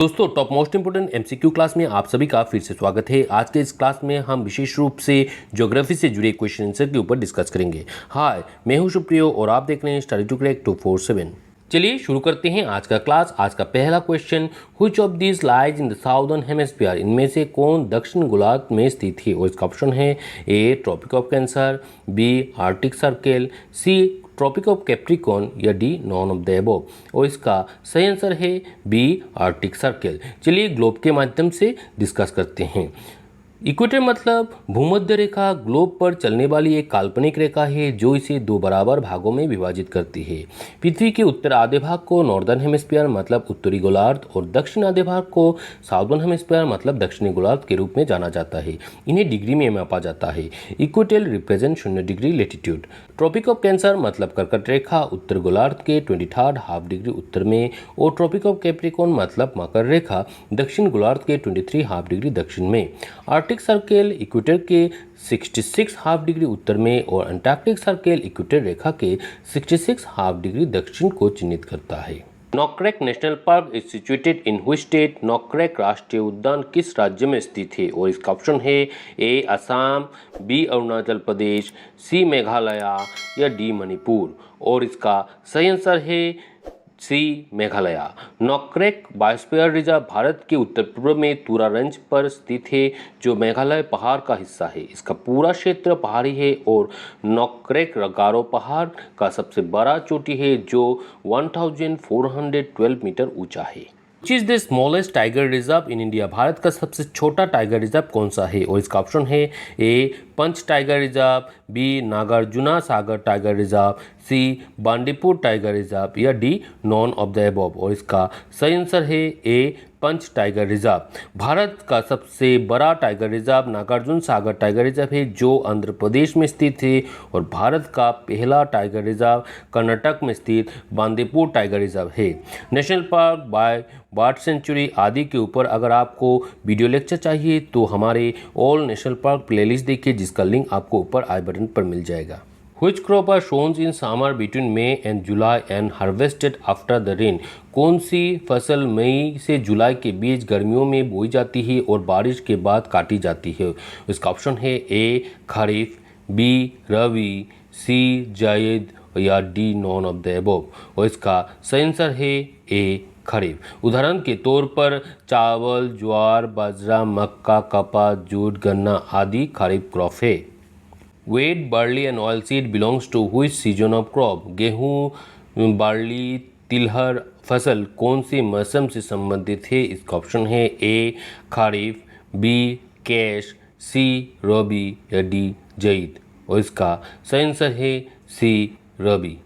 दोस्तों top most important MCQ class में आप सभी का फिर से स्वागत है। आज के इस क्लास में हम विशेष रूप से ज्योग्राफी से जुड़े क्वेश्चन आंसर के ऊपर डिस्कस करेंगे। हाय, मैं हूं सुप्रियो और आप देख रहे हैं स्टडी टू क्रैक 247। चलिए शुरू करते हैं आज का क्लास। आज का पहला question, which of this lies in the southern hemisphere, इनमें से कौन दक्षिण गोलार्ध में स्थित है। और इसका ऑप्शन है A Tropic of Cancer, B Arctic Circle, C Tropic of Capricorn या D none of the above. और इसका सही आंसर है बी आर्कटिक सर्कल। चलिए ग्लोब के माध्यम से डिस्कस करते हैं। इक्वेटर मतलब भूमध्य रेखा ग्लोब पर चलने वाली एक काल्पनिक रेखा है जो इसे दो बराबर भागों में विभाजित करती है। पृथ्वी के उत्तर आधे भाग को नॉर्दर्न हेमिस्फीयर मतलब उत्तरी गोलार्ध और दक्षिण आधे भाग को साउदर्न हेमिस्फीयर मतलब दक्षिणी गोलार्ध के रूप में जाना जाता है। इन्हें डिग्री में मापा जाता है। Equator represent 0 degree latitude. Tropic of cancer मतलब कर्कट रेखा उत्तर गोलार्ध के 23 हाफ डिग्री उत्तर में और ट्रॉपिक ऑफ कैप्रिकॉर्न मतलब मकर रेखा दक्षिण गोलार्ध के 23 हाफ डिग्री दक्षिण में। आर्कटिक सर्कल इक्वेटर के 66 हाफ डिग्री उत्तर में और अंटार्कटिक सर्कल इक्वेटर रेखा के 66 हाफ डिग्री दक्षिण को चिन्हित करता है। Nokrek national park is situated in which state. Nokrek राष्ट्रीय उद्यान किस राज्य में स्थित है। और इसका ऑप्शन है ए असम, बी अरुणाचल प्रदेश, सी मेघालय या डी मणिपुर। और इसका सही आंसर है सी मेघालय। नोकरेक बायोस्फीयर रिजर्व भारत के उत्तर पूर्व में तुरा रेंज पर स्थित है जो मेघालय पहाड़ का हिस्सा है। इसका पूरा क्षेत्र पहाड़ी है और नोकरेक गारो पहाड़ का सबसे बड़ा चोटी है जो 1412 मीटर ऊंचा है। Which is the smallest tiger reserve in India. Bharat का सबसे छोटा टाइगर रिजर्व कौन सा है। और इसका ऑप्शन है ए पंच टाइगर रिजर्व, बी नागार्जुना सागर टाइगर रिजर्व, सी बांडीपुर टाइगर रिजर्व या D none of the above. और इसका सही आंसर है ए पंच टाइगर रिजर्व। भारत का सबसे बड़ा tiger reserve Nagarjuna Sagar tiger reserve है जो आंध्र प्रदेश में स्थित है। और भारत का पहला टाइगर रिजर्व कर्नाटक में स्थित बांदीपुर टाइगर रिजर्व है। National park by bird sanctuary आदि के ऊपर अगर आपको वीडियो लेक्चर चाहिए तो हमारे ऑल नेशनल पार्क प्लेलिस्ट देखिए जिसका लिंक आपको ऊपर आई बटन पर मिल जाएगा। Which crop are sown in summer between May and July and harvested after the rain? कौन सी फसल मई से जुलाई के बीच गर्मियों में बोई जाती है और बारिश के बाद काटी जाती है। इसका ऑप्शन है ए खरीफ, बी रबी, सी जायद या D none of the above. और इसका सही आंसर है ए खरीफ। उदाहरण के तौर पर चावल, ज्वार, बाजरा, मक्का, कपास, जूट, गन्ना आदि खरीफ क्रॉप है। Wheat, barley and oilseed belongs to which season of crop? गेहूँ, बार्ली, तिलहर फसल कौन से मौसम से संबंधित है। इसका ऑप्शन है ए खरीफ, बी कैश, सी रबी या डी जैद। और इसका सही आंसर है C rabi.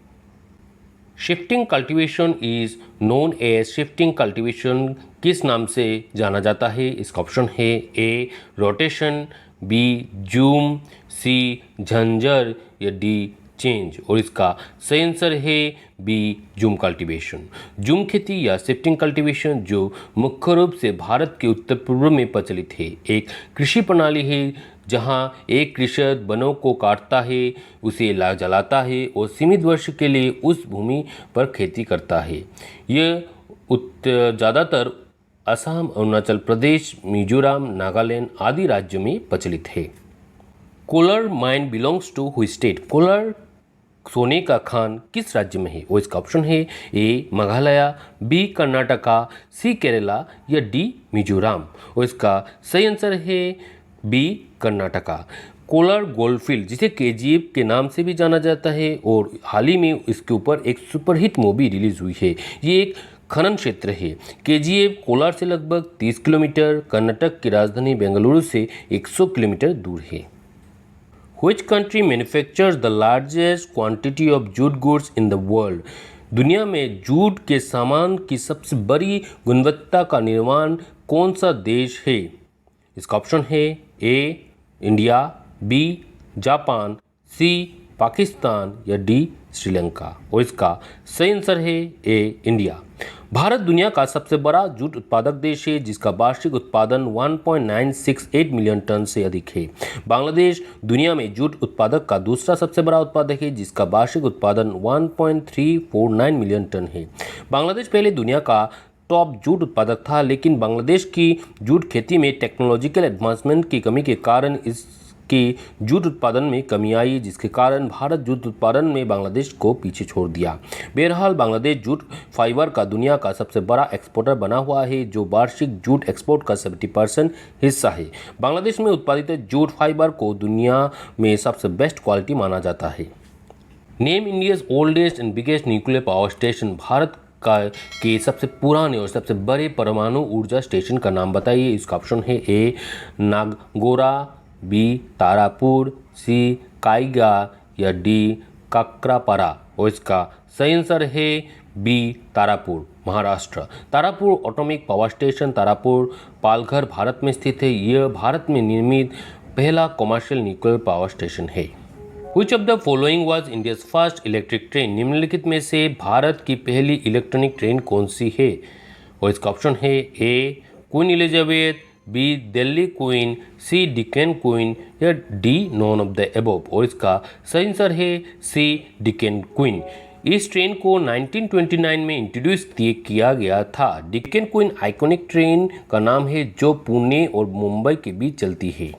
Shifting cultivation is known as. Shifting cultivation किस नाम से जाना जाता है। इसका ऑप्शन है A rotation, B jhum, C झंझर या डी चेंज। और इसका सही आंसर है बी जूम कल्टीवेशन। जूम खेती या शिफ्टिंग कल्टीवेशन जो मुख्य रूप से भारत के उत्तर पूर्व में प्रचलित है एक कृषि प्रणाली है जहां एक कृषक वनों को काटता है, उसे जलाता है और सीमित वर्ष के लिए उस भूमि पर खेती करता है। यह ज़्यादातर असम, अरुणाचल प्रदेश, मिजोरम, नागालैंड आदि राज्यों में प्रचलित है। Kolar mine belongs to which state. Kolar सोने का खान किस राज्य में है। और इसका ऑप्शन है ए मेघालय, बी कर्नाटका, सी केरला या डी मिजोरम। और इसका सही आंसर है बी कर्नाटका। कोलर गोल्डफील्ड जिसे केजीएफ के नाम से भी जाना जाता है और हाल ही में इसके ऊपर एक सुपरहिट मूवी रिलीज हुई है। ये एक खनन क्षेत्र है। केजीएफ कोलार से लगभग 30 किलोमीटर, कर्नाटक की राजधानी बेंगलुरु से 100 किलोमीटर दूर है। Which country manufactures the largest quantity of jute goods in the world? दुनिया में जूट के सामान की सबसे बड़ी गुणवत्ता का निर्माण कौन सा देश है। इसका ऑप्शन है ए इंडिया, बी जापान, सी पाकिस्तान या डी श्रीलंका। और इसका सही आंसर है ए इंडिया। भारत दुनिया का सबसे बड़ा जूट उत्पादक देश है जिसका वार्षिक उत्पादन 1.968 मिलियन टन से अधिक है। बांग्लादेश दुनिया में जूट उत्पादक का दूसरा सबसे बड़ा उत्पादक है जिसका वार्षिक उत्पादन 1.349 मिलियन टन है। बांग्लादेश पहले दुनिया का टॉप जूट उत्पादक था, लेकिन बांग्लादेश की जूट खेती में टेक्नोलॉजिकल एडवांसमेंट की कमी के कारण इसकी जूट उत्पादन में कमी आई, जिसके कारण भारत जूट उत्पादन में बांग्लादेश को पीछे छोड़ दिया। बहरहाल बांग्लादेश जूट फाइबर का दुनिया का सबसे बड़ा एक्सपोर्टर बना हुआ है, जो वार्षिक जूट एक्सपोर्ट का 70% हिस्सा है। बांग्लादेश में उत्पादित जूट फाइबर को दुनिया में सबसे बेस्ट क्वालिटी माना जाता है। Name India's oldest and biggest nuclear power station. Bharat के सबसे पुराने और सबसे बड़े परमाणु ऊर्जा स्टेशन का नाम बताइए। इसका ऑप्शन है ए नागौरा, बी तारापुर, सी काइगा या डी काकरापारा। और इसका सही आंसर है B Tarapur, Maharashtra. Tarapur atomic power station Tarapur Palghar Bharat में स्थित है। यह भारत में निर्मित पहला कमर्शियल न्यूक्लियर पावर स्टेशन है। Which of the following was India's first electric train? निम्नलिखित में से भारत की पहली इलेक्ट्रॉनिक ट्रेन कौन सी है? और इसका ऑप्शन है A Queen Elizabeth, B Delhi Queen, C Deccan Queen या D none of the above. और इसका सही आंसर है सी डिकेन क्वीन। इस ट्रेन को 1929 में इंट्रोड्यूस किया गया था। डिकेन क्वीन आइकॉनिक ट्रेन का नाम है जो पुणे और मुंबई के बीच चलती है।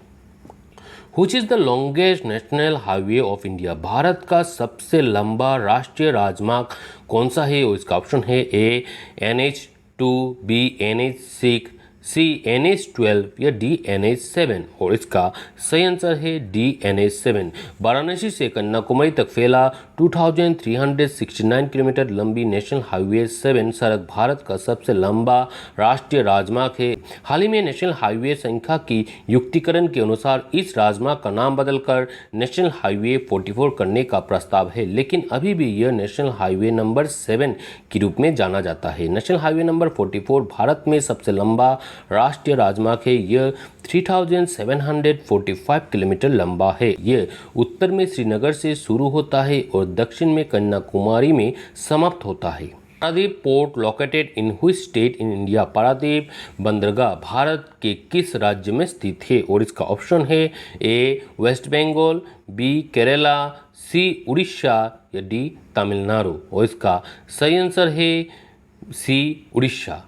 Which is the longest national highway of India? Bharat का सबसे लंबा राष्ट्रीय राजमार्ग कौन सा है? और इसका ऑप्शन है ए NH2, बी NH6, सी NH12 या डी NH7। और इसका सही आंसर है डी NH7। वाराणसी से कन्याकुमारी तक फैला 2369 किलोमीटर लंबी नेशनल हाईवे 7 सड़क भारत का सबसे लंबा राष्ट्रीय राजमार्ग है। हाल ही में नेशनल हाईवे संख्या की युक्तिकरण के अनुसार इस राजमार्ग का नाम बदलकर नेशनल हाईवे 44 करने का प्रस्ताव है, लेकिन अभी भी यह नेशनल हाईवे नंबर 7 के रूप में जाना जाता है। नेशनल हाईवे नंबर 44 भारत में सबसे लंबा राष्ट्रीय राजमार्ग है। यह 3745 किलोमीटर लंबा है। यह उत्तर में श्रीनगर से शुरू होता है और दक्षिण में कन्याकुमारी में समाप्त होता है। Paradip port located in which state in India? Paradip बंदरगाह भारत के किस राज्य में स्थित है? और इसका ऑप्शन है ए वेस्ट बंगाल, बी केरला, सी उड़ीसा या डी तमिलनाडु। और इसका सही आंसर है सी उड़ीसा।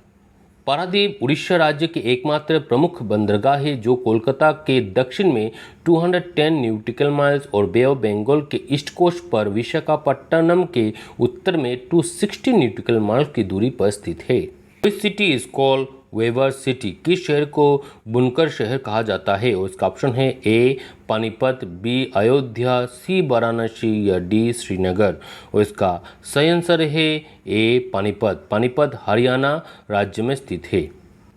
पारादीप उड़ीसा राज्य के एकमात्र प्रमुख बंदरगाह है जो कोलकाता के दक्षिण में 210 न्यूटिकल माइल्स और बे ऑफ बंगाल के ईस्ट कोस्ट पर विशाखापट्टनम के उत्तर में 260 न्यूटिकल माइल्स की दूरी पर स्थित है। This city is called weaver city. किस शहर को बुनकर शहर कहा जाता है? और इसका ऑप्शन है ए पानीपत, बी अयोध्या, सी वाराणसी या डी श्रीनगर। और इसका सही आंसर है ए पानीपत। पानीपत हरियाणा राज्य में स्थित है।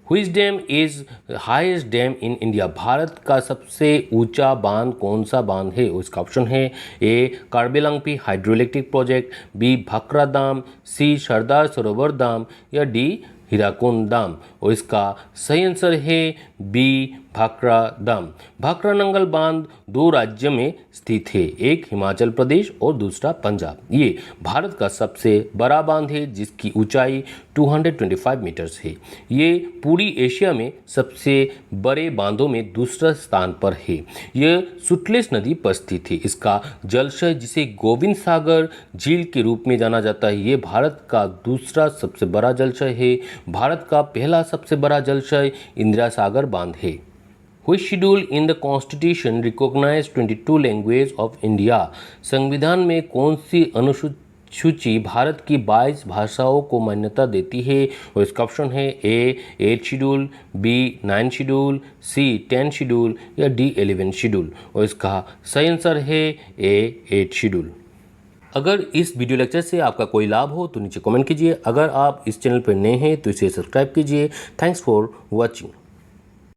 Which dam is highest dam in India? Bharat का सबसे ऊंचा बांध कौन सा बांध है? उसका ऑप्शन है A Karbi Langpi hydroelectric project, B Bhakra dam, C Sardar Sarovar दाम या डी हीराकुंड दाम। और इसका सही आंसर है बी भाखरा दाम। भाखरा नंगल बांध 2 राज्यों में स्थित है, एक हिमाचल प्रदेश और दूसरा पंजाब। ये भारत का सबसे बड़ा बांध है जिसकी ऊंचाई 225 मीटर्स है। ये पूरी एशिया में सबसे बड़े बांधों में दूसरा स्थान पर है। यह सुटलेज नदी पर स्थित है। इसका जलाशय जिसे गोविंद सागर झील के रूप में जाना जाता है, ये भारत का दूसरा सबसे बड़ा जलाशय है। भारत का पहला सबसे बड़ा जलाशय इंदिरा सागर बांध है। Which schedule in the Constitution recognize 22 languages of India? संविधान में कौन सी अनुसूची भारत की 22 भाषाओं को मान्यता देती है? और इसका ऑप्शन है ए 8 शेड्यूल, बी 9 शेड्यूल, सी 10 शेड्यूल या डी 11 शेड्यूल। और इसका सही आंसर है ए 8 शेड्यूल। अगर इस वीडियो लेक्चर से आपका कोई लाभ हो तो नीचे कमेंट कीजिए। अगर आप इस चैनल पर नए हैं तो इसे सब्सक्राइब कीजिए। Thanks for watching.